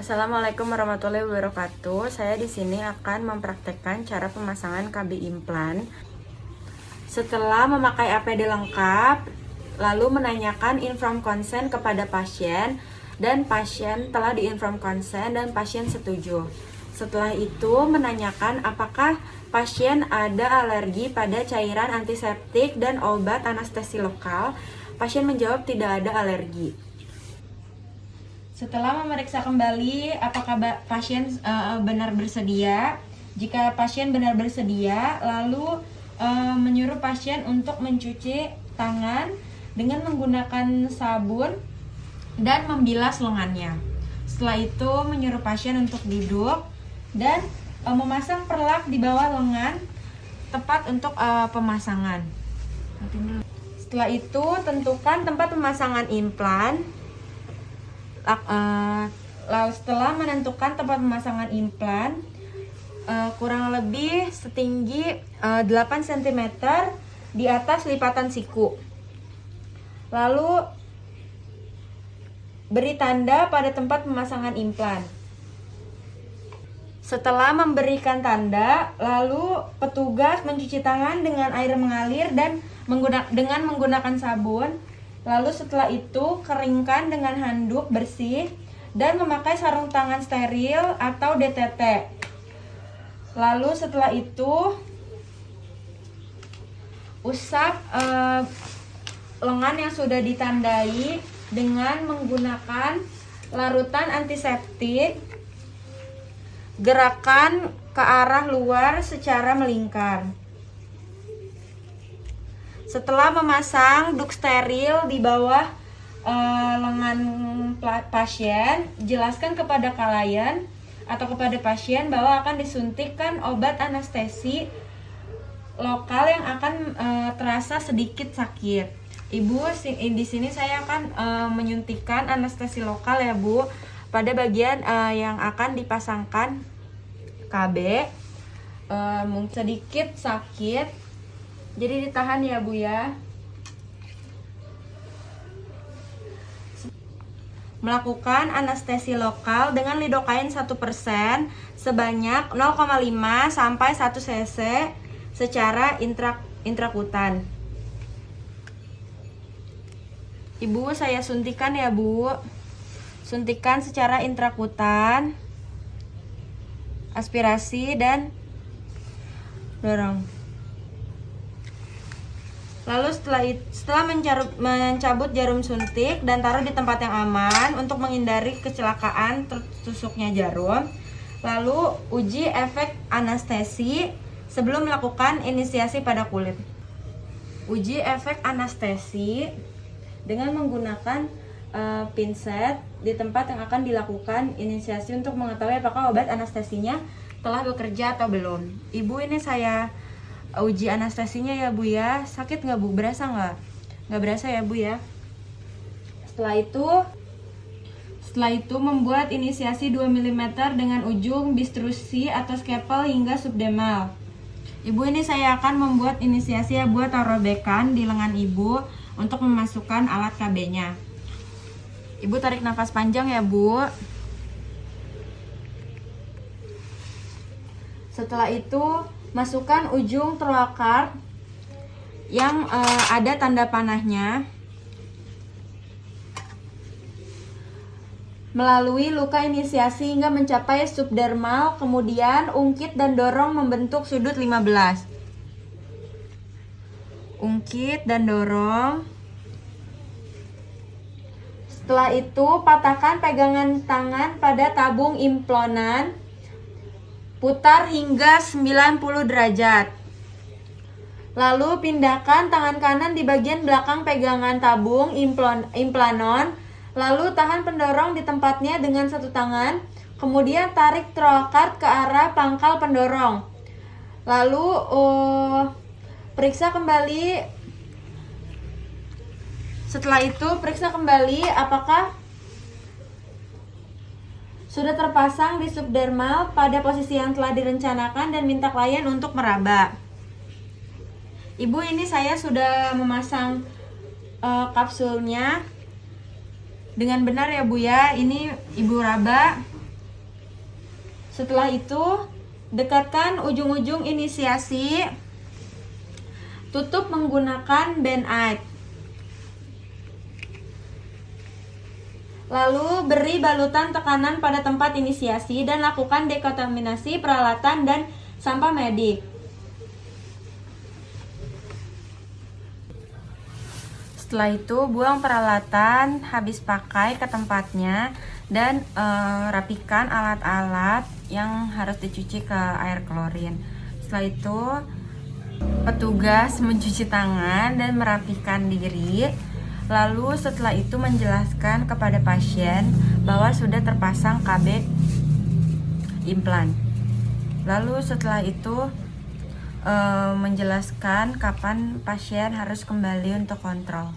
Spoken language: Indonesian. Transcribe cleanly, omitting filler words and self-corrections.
Assalamualaikum warahmatullahi wabarakatuh. Saya di sini akan mempraktekkan cara pemasangan KB implan. Setelah memakai APD lengkap, lalu menanyakan inform consent kepada pasien dan pasien telah diinform consent dan pasien setuju. Setelah itu menanyakan apakah pasien ada alergi pada cairan antiseptik dan obat anestesi lokal. Pasien menjawab tidak ada alergi. Setelah memeriksa kembali apakah pasien benar bersedia, jika pasien benar bersedia, lalu menyuruh pasien untuk mencuci tangan dengan menggunakan sabun dan membilas lengannya. Setelah itu menyuruh pasien untuk duduk dan memasang perlak di bawah lengan tepat untuk pemasangan. Setelah itu tentukan tempat pemasangan implan. Lalu setelah menentukan tempat pemasangan implan, kurang lebih setinggi 8 cm di atas lipatan siku. Lalu beri tanda pada tempat pemasangan implan. Setelah memberikan tanda, lalu petugas mencuci tangan dengan air mengalir dan dengan menggunakan sabun. Lalu setelah itu keringkan dengan handuk bersih dan memakai sarung tangan steril atau DTT. Lalu setelah itu usap lengan yang sudah ditandai dengan menggunakan larutan antiseptik. Gerakan ke arah luar secara melingkar. Setelah memasang duk steril di bawah lengan pasien, jelaskan kepada klien atau kepada pasien bahwa akan disuntikkan obat anestesi lokal yang akan terasa sedikit sakit. Ibu, di sini saya akan menyuntikkan anestesi lokal ya Bu, pada bagian yang akan dipasangkan KB. Mungkin sedikit sakit. Jadi ditahan ya Bu ya. Melakukan anestesi lokal dengan lidokain 1% sebanyak 0,5 sampai 1 cc secara intrakutan. Ibu, saya suntikan ya Bu. Suntikan secara intrakutan. Aspirasi dan dorong. Lalu setelah mencabut jarum suntik dan taruh di tempat yang aman untuk menghindari kecelakaan tertusuknya jarum. Lalu uji efek anestesi sebelum melakukan inisiasi pada kulit. Uji efek anestesi dengan menggunakan pinset di tempat yang akan dilakukan inisiasi untuk mengetahui apakah obat anestesinya telah bekerja atau belum. Ibu, ini saya uji anestesinya ya Bu ya. Sakit nggak Bu? Berasa nggak? Nggak berasa ya Bu ya. Setelah itu membuat inisiasi 2 mm dengan ujung bistrusi atau scalpel hingga subdermal. Ibu, ini saya akan membuat inisiasi ya Bu atau robekan di lengan Ibu untuk memasukkan alat KB-nya. Ibu tarik nafas panjang ya Bu. Setelah itu masukkan ujung trocar yang ada tanda panahnya melalui luka inisiasi hingga mencapai subdermal, kemudian ungkit dan dorong membentuk sudut 15. Ungkit dan dorong. Setelah itu patahkan pegangan tangan pada tabung implonan. Putar hingga 90 derajat. Lalu pindahkan tangan kanan di bagian belakang pegangan tabung implanon. Lalu tahan pendorong di tempatnya dengan satu tangan. Kemudian tarik trocar ke arah pangkal pendorong. Lalu periksa kembali. Setelah itu periksa kembali apakah sudah terpasang di subdermal pada posisi yang telah direncanakan dan minta klien untuk meraba. Ibu, ini saya sudah memasang kapsulnya dengan benar ya Bu ya. Ini Ibu raba Setelah itu, dekatkan ujung-ujung inisiasi. Tutup menggunakan band aid. Lalu beri balutan tekanan pada tempat inisiasi dan lakukan dekontaminasi peralatan dan sampah medik. Setelah itu buang peralatan habis pakai ke tempatnya dan rapikan alat-alat yang harus dicuci ke air klorin. Setelah itu petugas mencuci tangan dan merapikan diri. Lalu setelah itu menjelaskan kepada pasien bahwa sudah terpasang KB implan. Lalu setelah itu menjelaskan kapan pasien harus kembali untuk kontrol.